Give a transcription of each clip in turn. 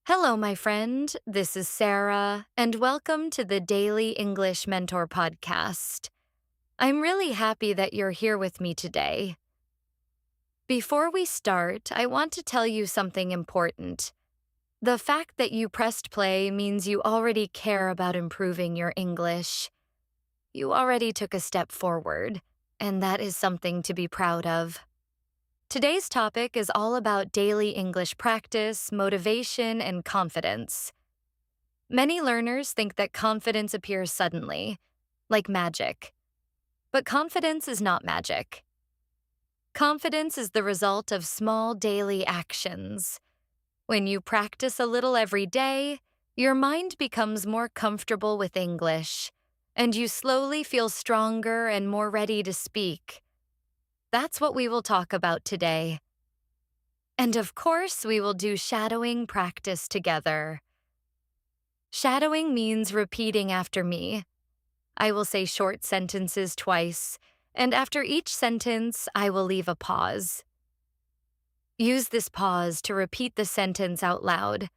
Hello, my friend. This is Sarah, and welcome to the Daily English Mentor podcast. I'm really happy that you're here with me today. Before we start, I want to tell you something important. The fact that you pressed play means you already care about improving your English. You already took a step forward, and that is something to be proud of. Today's topic is all about daily English practice, motivation, and confidence. Many learners think that confidence appears suddenly, like magic. But confidence is not magic. Confidence is the result of small daily actions. When you practice a little every day, your mind becomes more comfortable with English, and you slowly feel stronger and more ready to speak. That's what we will talk about today. And of course, we will do shadowing practice together. Shadowing means repeating after me. I will say short sentences twice, and after each sentence, I will leave a pause. Use this pause to repeat the sentence out loud.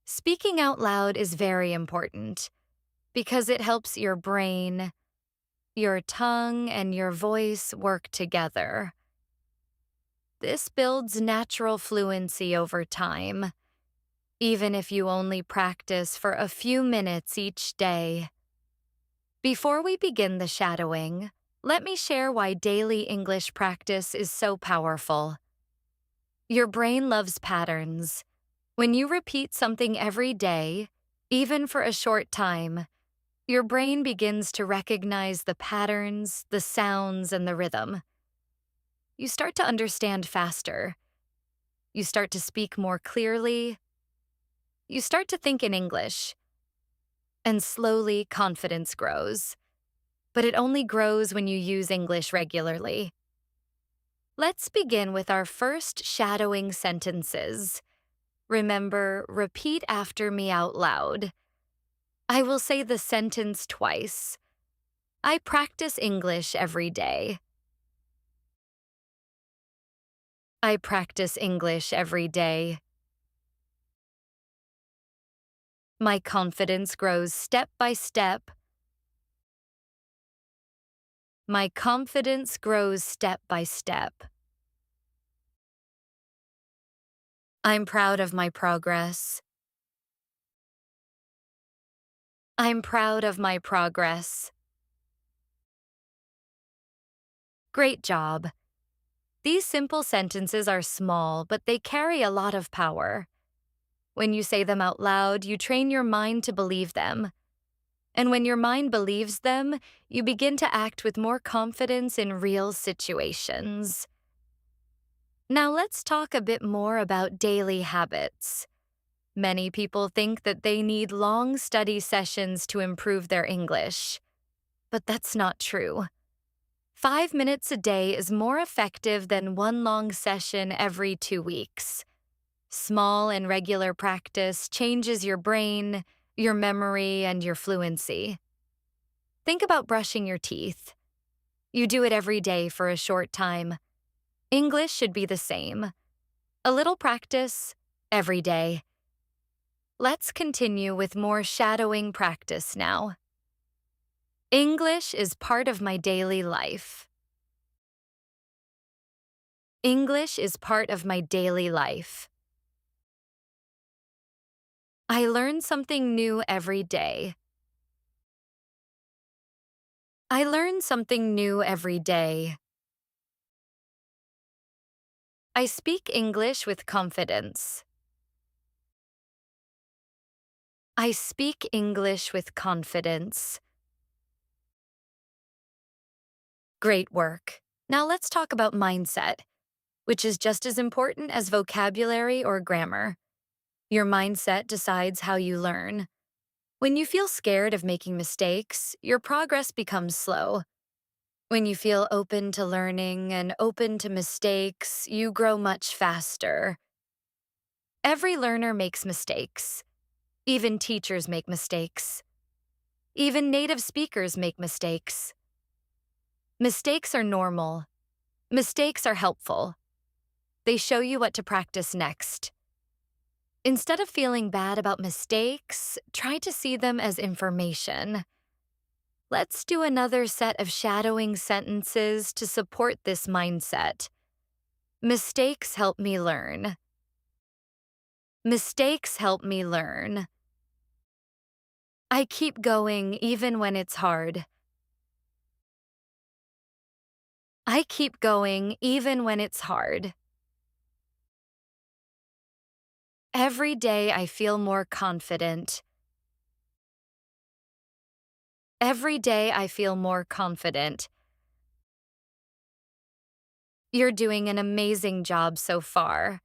Speaking out loud is very important because it helps your brain, your tongue, and your voice work together. This builds natural fluency over time, even if you only practice for a few minutes each day. Before we begin the shadowing, let me share why daily English practice is so powerful. Your brain loves patterns. When you repeat something every day, even for a short time, your brain begins to recognize the patterns, the sounds, and the rhythm. You start to understand faster. You start to speak more clearly. You start to think in English. And slowly, confidence grows. But it only grows when you use English regularly. Let's begin with our first shadowing sentences. Remember, repeat after me out loud. I will say the sentence twice. I practice English every day. I practice English every day. My confidence grows step by step. My confidence grows step by step. I'm proud of my progress. I'm proud of my progress. Great job. These simple sentences are small, but they carry a lot of power. When you say them out loud, you train your mind to believe them. And when your mind believes them, you begin to act with more confidence in real situations. Now let's talk a bit more about daily habits. Many people think that they need long study sessions to improve their English. But that's not true. 5 minutes a day is more effective than one long session every 2 weeks. Small and regular practice changes your brain, your memory, and your fluency. Think about brushing your teeth. You do it every day for a short time. English should be the same. A little practice every day. Let's continue with more shadowing practice now. English is part of my daily life. English is part of my daily life. I learn something new every day. I learn something new every day. I speak English with confidence. I speak English with confidence. Great work. Now let's talk about mindset, which is just as important as vocabulary or grammar. Your mindset decides how you learn. When you feel scared of making mistakes, your progress becomes slow. When you feel open to learning and open to mistakes, you grow much faster. Every learner makes mistakes. Even teachers make mistakes. Even native speakers make mistakes. Mistakes are normal. Mistakes are helpful. They show you what to practice next. Instead of feeling bad about mistakes, try to see them as information. Let's do another set of shadowing sentences to support this mindset. Mistakes help me learn. Mistakes help me learn. I keep going even when it's hard. I keep going even when it's hard. Every day I feel more confident. Every day I feel more confident. You're doing an amazing job so far.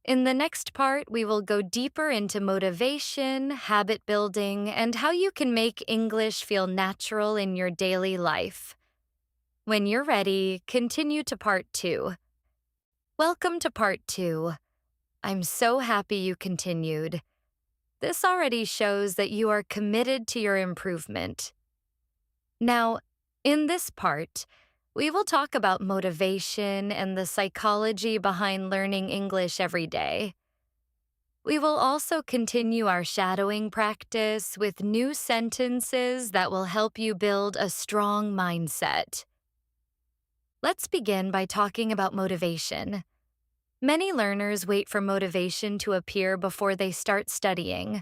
In the next part, we will go deeper into motivation, habit building, and how you can make English feel natural in your daily life. When you're ready, continue to part 2. Welcome to part 2. I'm so happy you continued. This already shows that you are committed to your improvement. Now, in this part, we will talk about motivation and the psychology behind learning English every day. We will also continue our shadowing practice with new sentences that will help you build a strong mindset. Let's begin by talking about motivation. Many learners wait for motivation to appear before they start studying.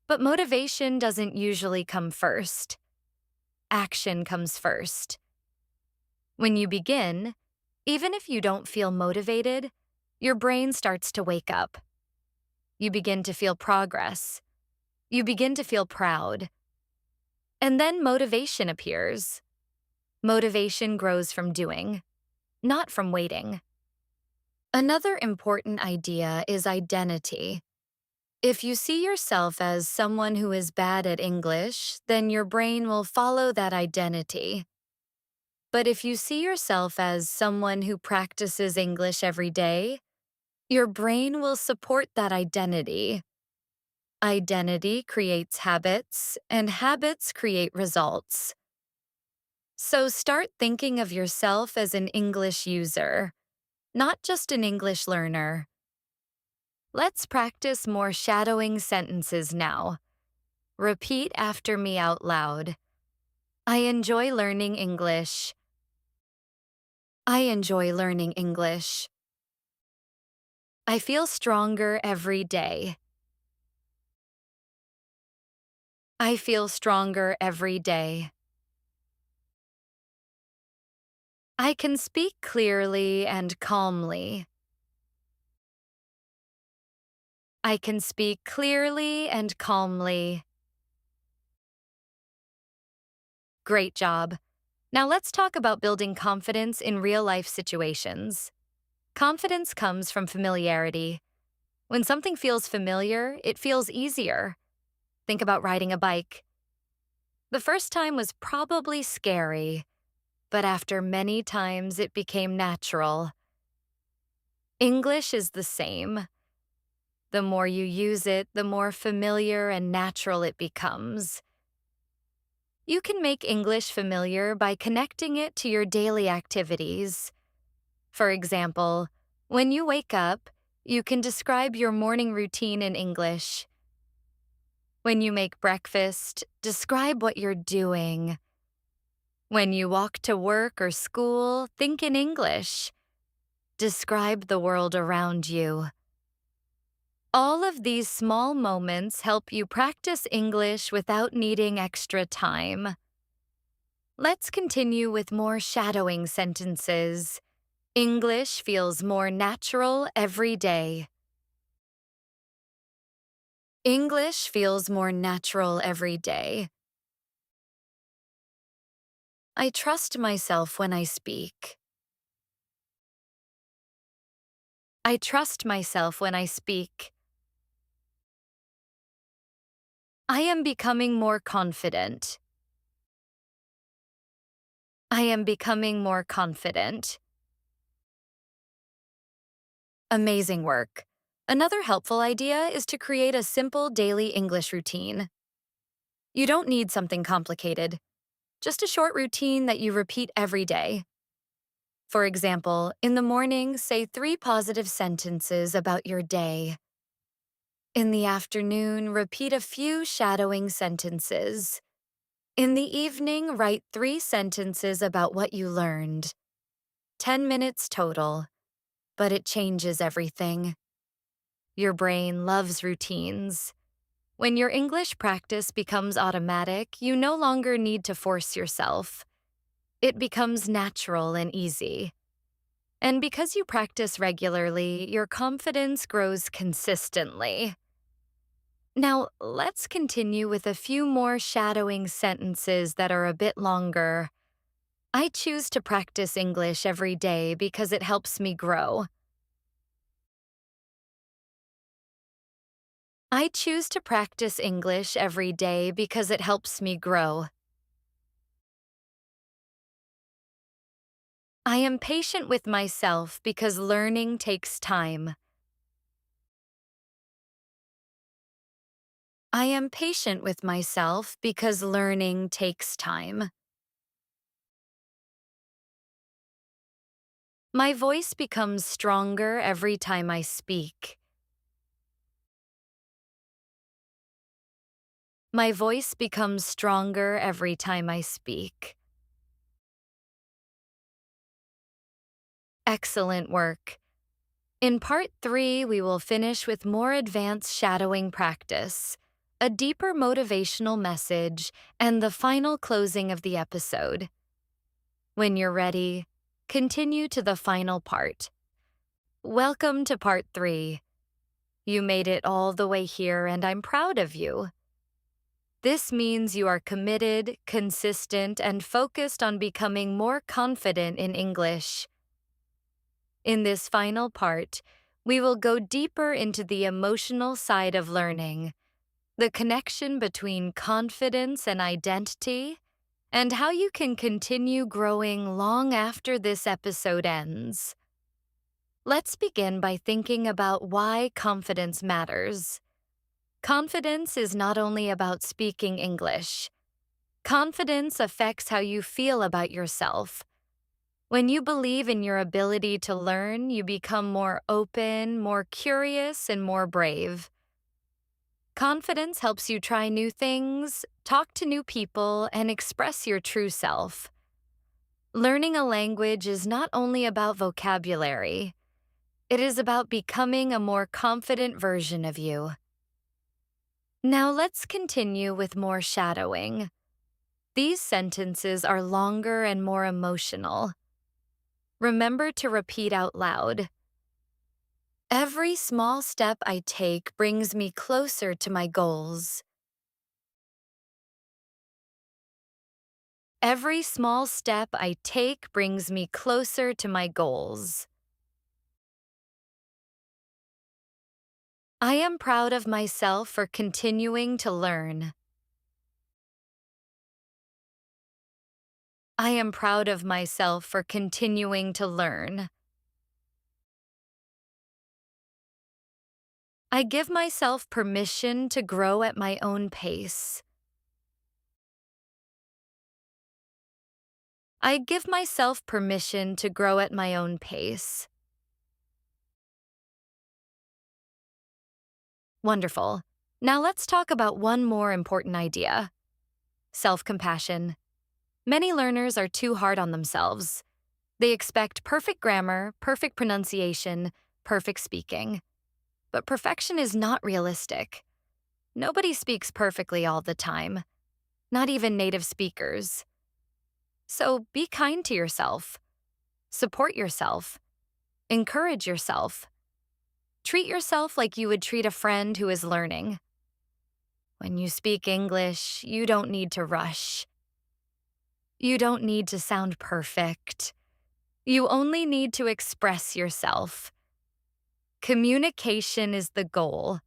But motivation doesn't usually come first. Action comes first. When you begin, even if you don't feel motivated, your brain starts to wake up. You begin to feel progress. You begin to feel proud. And then motivation appears. Motivation grows from doing, not from waiting. Another important idea is identity. If you see yourself as someone who is bad at English, then your brain will follow that identity. But if you see yourself as someone who practices English every day, your brain will support that identity. Identity creates habits, and habits create results. So start thinking of yourself as an English user, not just an English learner. Let's practice more shadowing sentences now. Repeat after me out loud. I enjoy learning English. I enjoy learning English. I feel stronger every day. I feel stronger every day. I can speak clearly and calmly. I can speak clearly and calmly. Great job. Now let's talk about building confidence in real-life situations. Confidence comes from familiarity. When something feels familiar, it feels easier. Think about riding a bike. The first time was probably scary, but after many times it became natural. English is the same. The more you use it, the more familiar and natural it becomes. You can make English familiar by connecting it to your daily activities. For example, when you wake up, you can describe your morning routine in English. When you make breakfast, describe what you're doing. When you walk to work or school, think in English. Describe the world around you. All of these small moments help you practice English without needing extra time. Let's continue with more shadowing sentences. English feels more natural every day. English feels more natural every day. I trust myself when I speak. I trust myself when I speak. I am becoming more confident. I am becoming more confident. Amazing work. Another helpful idea is to create a simple daily English routine. You don't need something complicated, just a short routine that you repeat every day. For example, in the morning, say 3 positive sentences about your day. In the afternoon, repeat a few shadowing sentences. In the evening, write 3 sentences about what you learned. 10 minutes total, but it changes everything. Your brain loves routines. When your English practice becomes automatic, you no longer need to force yourself. It becomes natural and easy. And because you practice regularly, your confidence grows consistently. Now, let's continue with a few more shadowing sentences that are a bit longer. I choose to practice English every day because it helps me grow. I choose to practice English every day because it helps me grow. I am patient with myself because learning takes time. I am patient with myself because learning takes time. My voice becomes stronger every time I speak. My voice becomes stronger every time I speak. Excellent work. In part 3, we will finish with more advanced shadowing practice, a deeper motivational message, and the final closing of the episode. When you're ready, continue to the final part. Welcome to part 3. You made it all the way here, and I'm proud of you. This means you are committed, consistent, and focused on becoming more confident in English. In this final part, we will go deeper into the emotional side of learning, the connection between confidence and identity, and how you can continue growing long after this episode ends. Let's begin by thinking about why confidence matters. Confidence is not only about speaking English. Confidence affects how you feel about yourself. When you believe in your ability to learn, you become more open, more curious, and more brave. Confidence helps you try new things, talk to new people, and express your true self. Learning a language is not only about vocabulary. It is about becoming a more confident version of you. Now let's continue with more shadowing. These sentences are longer and more emotional. Remember to repeat out loud. Every small step I take brings me closer to my goals. Every small step I take brings me closer to my goals. I am proud of myself for continuing to learn. I am proud of myself for continuing to learn. I give myself permission to grow at my own pace. I give myself permission to grow at my own pace. Wonderful. Now let's talk about one more important idea: self-compassion. Many learners are too hard on themselves. They expect perfect grammar, perfect pronunciation, perfect speaking. But perfection is not realistic. Nobody speaks perfectly all the time, not even native speakers. So be kind to yourself. Support yourself. Encourage yourself. Treat yourself like you would treat a friend who is learning. When you speak English, you don't need to rush. You don't need to sound perfect. You only need to express yourself. Communication is the goal,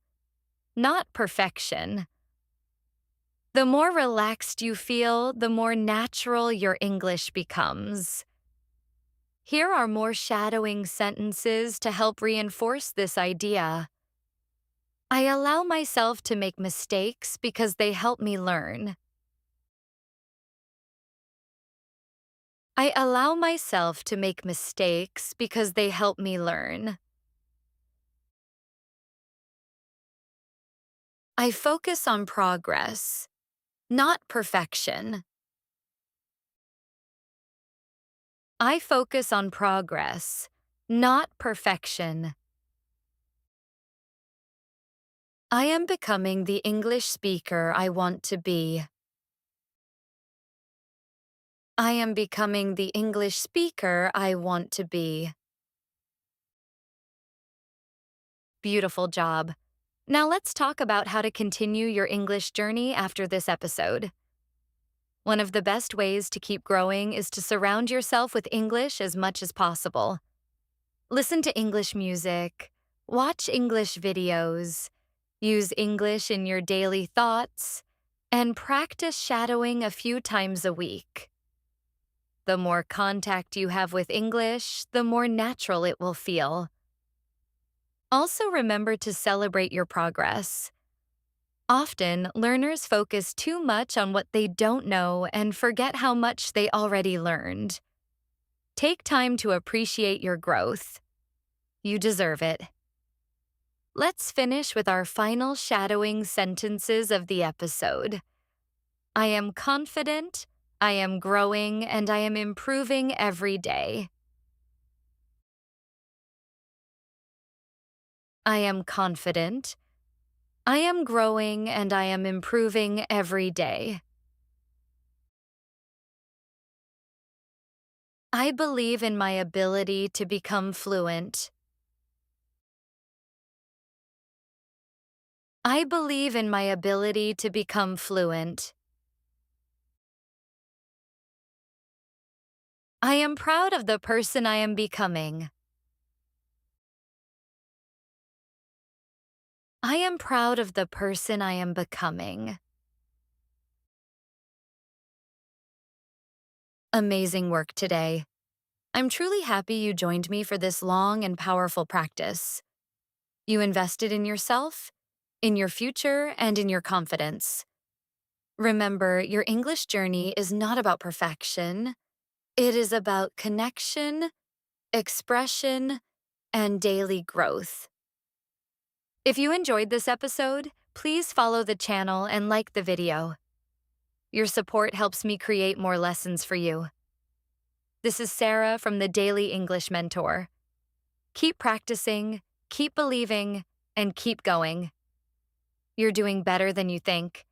not perfection. The more relaxed you feel, the more natural your English becomes. Here are more shadowing sentences to help reinforce this idea. I allow myself to make mistakes because they help me learn. I allow myself to make mistakes because they help me learn. I focus on progress, not perfection. I focus on progress, not perfection. I am becoming the English speaker I want to be. I am becoming the English speaker I want to be. Beautiful job. Now let's talk about how to continue your English journey after this episode. One of the best ways to keep growing is to surround yourself with English as much as possible. Listen to English music, watch English videos, use English in your daily thoughts, and practice shadowing a few times a week. The more contact you have with English, the more natural it will feel. Also remember to celebrate your progress. Often, learners focus too much on what they don't know and forget how much they already learned. Take time to appreciate your growth. You deserve it. Let's finish with our final shadowing sentences of the episode. I am confident, I am growing, and I am improving every day. I am confident, I am growing, and I am improving every day. I believe in my ability to become fluent. I believe in my ability to become fluent. I am proud of the person I am becoming. I am proud of the person I am becoming. Amazing work today. I'm truly happy you joined me for this long and powerful practice. You invested in yourself, in your future, and in your confidence. Remember, your English journey is not about perfection. It is about connection, expression, and daily growth. If you enjoyed this episode, please follow the channel and like the video. Your support helps me create more lessons for you. This is Sarah from the Daily English Mentor. Keep practicing, keep believing, and keep going. You're doing better than you think.